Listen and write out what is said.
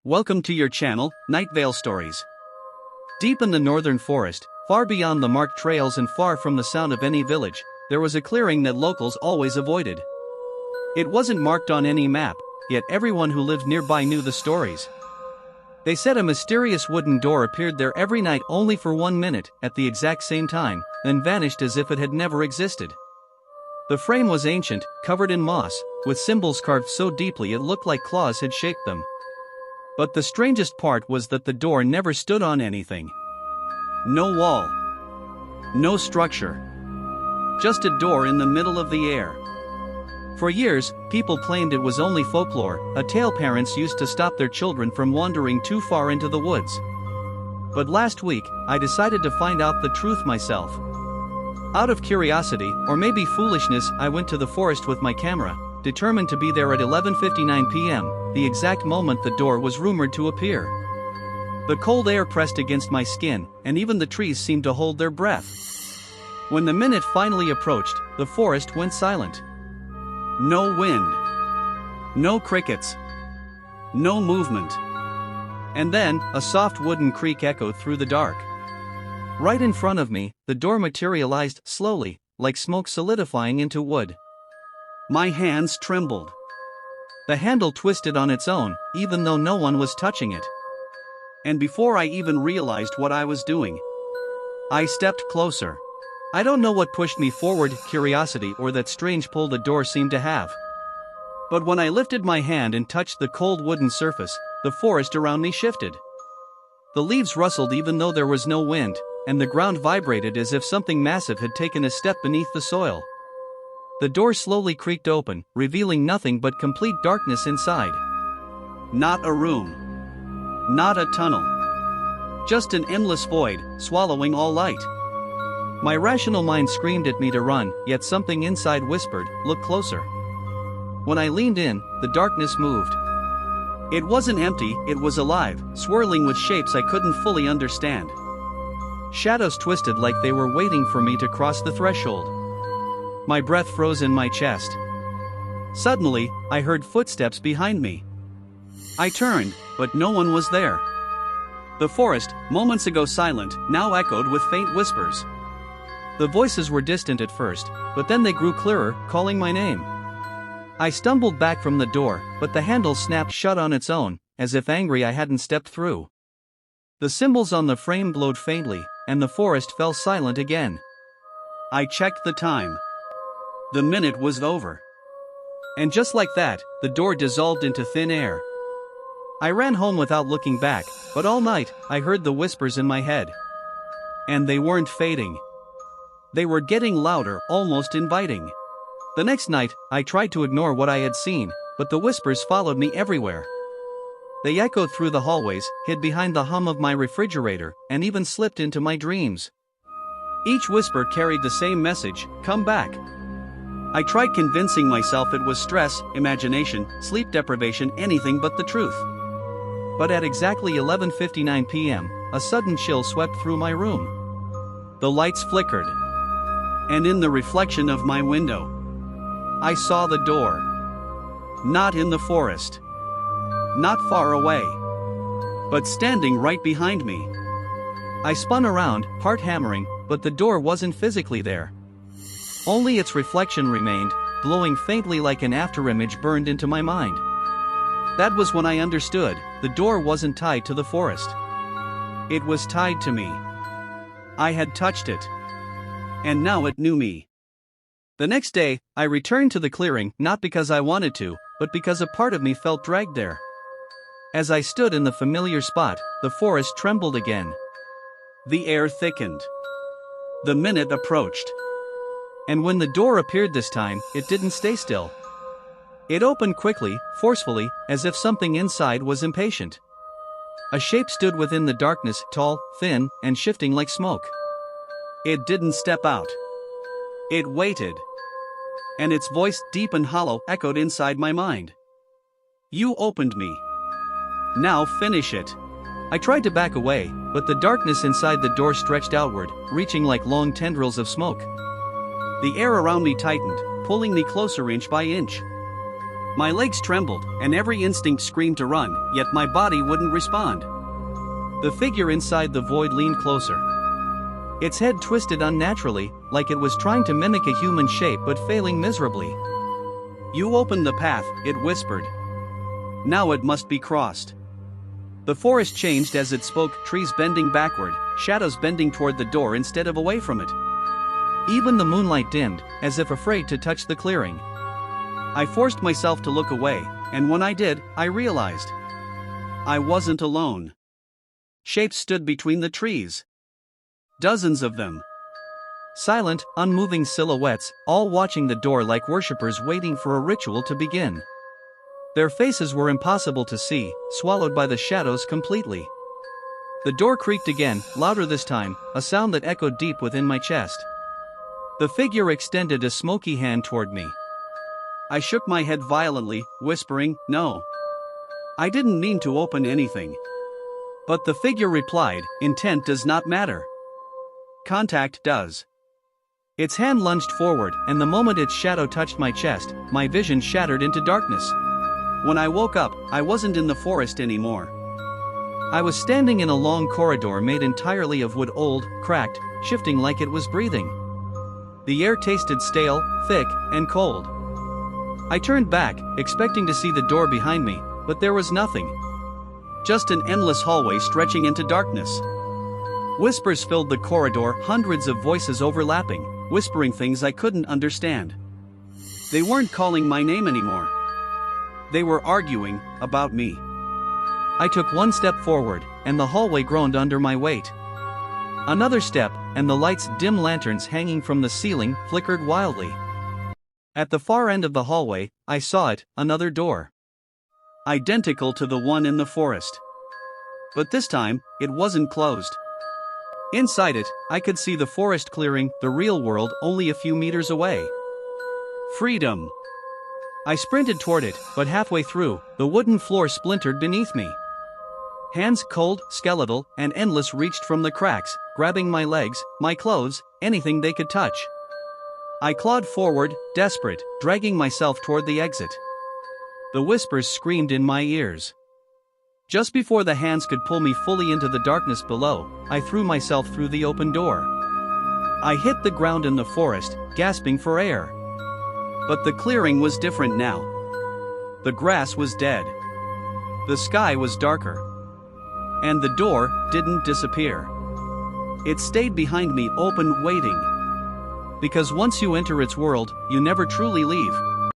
Welcome to your channel, Night Vale Stories. Deep in the northern forest, far beyond the marked trails and far from the sound of any village, there was a clearing that locals always avoided. It wasn't marked on any map, yet everyone who lived nearby knew the stories. They said a mysterious wooden door appeared there every night only for 1 minute at the exact same time, then vanished as if it had never existed. The frame was ancient, covered in moss, with symbols carved so deeply it looked like claws had shaped them. But the strangest part was that the door never stood on anything. No wall. No structure. Just a door in the middle of the air. For years, people claimed it was only folklore, a tale parents used to stop their children from wandering too far into the woods. But last week, I decided to find out the truth myself. Out of curiosity, or maybe foolishness, I went to the forest with my camera, determined to be there at 11:59 p.m., the exact moment the door was rumored to appear. The cold air pressed against my skin, and even the trees seemed to hold their breath. When the minute finally approached, the forest went silent. No wind. No crickets. No movement. And then, a soft wooden creak echoed through the dark. Right in front of me, the door materialized slowly, like smoke solidifying into wood. My hands trembled. The handle twisted on its own, even though no one was touching it. And before I even realized what I was doing, I stepped closer. I don't know what pushed me forward, curiosity or that strange pull the door seemed to have. But when I lifted my hand and touched the cold wooden surface, the forest around me shifted. The leaves rustled even though there was no wind, and the ground vibrated as if something massive had taken a step beneath the soil. The door slowly creaked open, revealing nothing but complete darkness inside. Not a room. Not a tunnel. Just an endless void, swallowing all light. My rational mind screamed at me to run, yet something inside whispered, "Look closer." When I leaned in, the darkness moved. It wasn't empty, it was alive, swirling with shapes I couldn't fully understand. Shadows twisted like they were waiting for me to cross the threshold. My breath froze in my chest. Suddenly, I heard footsteps behind me. I turned, but no one was there. The forest, moments ago silent, now echoed with faint whispers. The voices were distant at first, but then they grew clearer, calling my name. I stumbled back from the door, but the handle snapped shut on its own, as if angry I hadn't stepped through. The symbols on the frame glowed faintly, and the forest fell silent again. I checked the time. The minute was over. And just like that, the door dissolved into thin air. I ran home without looking back, but all night, I heard the whispers in my head. And they weren't fading. They were getting louder, almost inviting. The next night, I tried to ignore what I had seen, but the whispers followed me everywhere. They echoed through the hallways, hid behind the hum of my refrigerator, and even slipped into my dreams. Each whisper carried the same message: come back. I tried convincing myself it was stress, imagination, sleep deprivation, anything but the truth. But at exactly 11:59 p.m., a sudden chill swept through my room. The lights flickered. And in the reflection of my window, I saw the door. Not in the forest. Not far away. But standing right behind me. I spun around, heart hammering, but the door wasn't physically there. Only its reflection remained, glowing faintly like an afterimage burned into my mind. That was when I understood, the door wasn't tied to the forest. It was tied to me. I had touched it. And now it knew me. The next day, I returned to the clearing, not because I wanted to, but because a part of me felt dragged there. As I stood in the familiar spot, the forest trembled again. The air thickened. The minute approached. And when the door appeared this time, it didn't stay still. It opened quickly, forcefully, as if something inside was impatient. A shape stood within the darkness, tall, thin, and shifting like smoke. It didn't step out. It waited. And its voice, deep and hollow, echoed inside my mind. You opened me. Now finish it. I tried to back away, but the darkness inside the door stretched outward, reaching like long tendrils of smoke. The air around me tightened, pulling me closer inch by inch. My legs trembled, and every instinct screamed to run, yet my body wouldn't respond. The figure inside the void leaned closer. Its head twisted unnaturally, like it was trying to mimic a human shape but failing miserably. "You opened the path," it whispered. "Now it must be crossed." The forest changed as it spoke, trees bending backward, shadows bending toward the door instead of away from it. Even the moonlight dimmed, as if afraid to touch the clearing. I forced myself to look away, and when I did, I realized I wasn't alone. Shapes stood between the trees. Dozens of them. Silent, unmoving silhouettes, all watching the door like worshippers waiting for a ritual to begin. Their faces were impossible to see, swallowed by the shadows completely. The door creaked again, louder this time, a sound that echoed deep within my chest. The figure extended a smoky hand toward me. I shook my head violently, whispering, "No. I didn't mean to open anything." But the figure replied, "Intent does not matter. Contact does." Its hand lunged forward, and the moment its shadow touched my chest, my vision shattered into darkness. When I woke up, I wasn't in the forest anymore. I was standing in a long corridor made entirely of wood, old, cracked, shifting like it was breathing. The air tasted stale, thick, and cold. I turned back, expecting to see the door behind me, but there was nothing. Just an endless hallway stretching into darkness. Whispers filled the corridor, hundreds of voices overlapping, whispering things I couldn't understand. They weren't calling my name anymore. They were arguing about me. I took one step forward, and the hallway groaned under my weight. Another step, and the lights, dim lanterns hanging from the ceiling, flickered wildly. At the far end of the hallway, I saw it, another door. Identical to the one in the forest. But this time, it wasn't closed. Inside it, I could see the forest clearing, the real world only a few meters away. Freedom! I sprinted toward it, but halfway through, the wooden floor splintered beneath me. Hands, cold, skeletal, and endless, reached from the cracks, grabbing my legs, my clothes, anything they could touch. I clawed forward, desperate, dragging myself toward the exit. The whispers screamed in my ears. Just before the hands could pull me fully into the darkness below, I threw myself through the open door. I hit the ground in the forest, gasping for air. But the clearing was different now. The grass was dead. The sky was darker. And the door didn't disappear. It stayed behind me, open, waiting. Because once you enter its world, you never truly leave.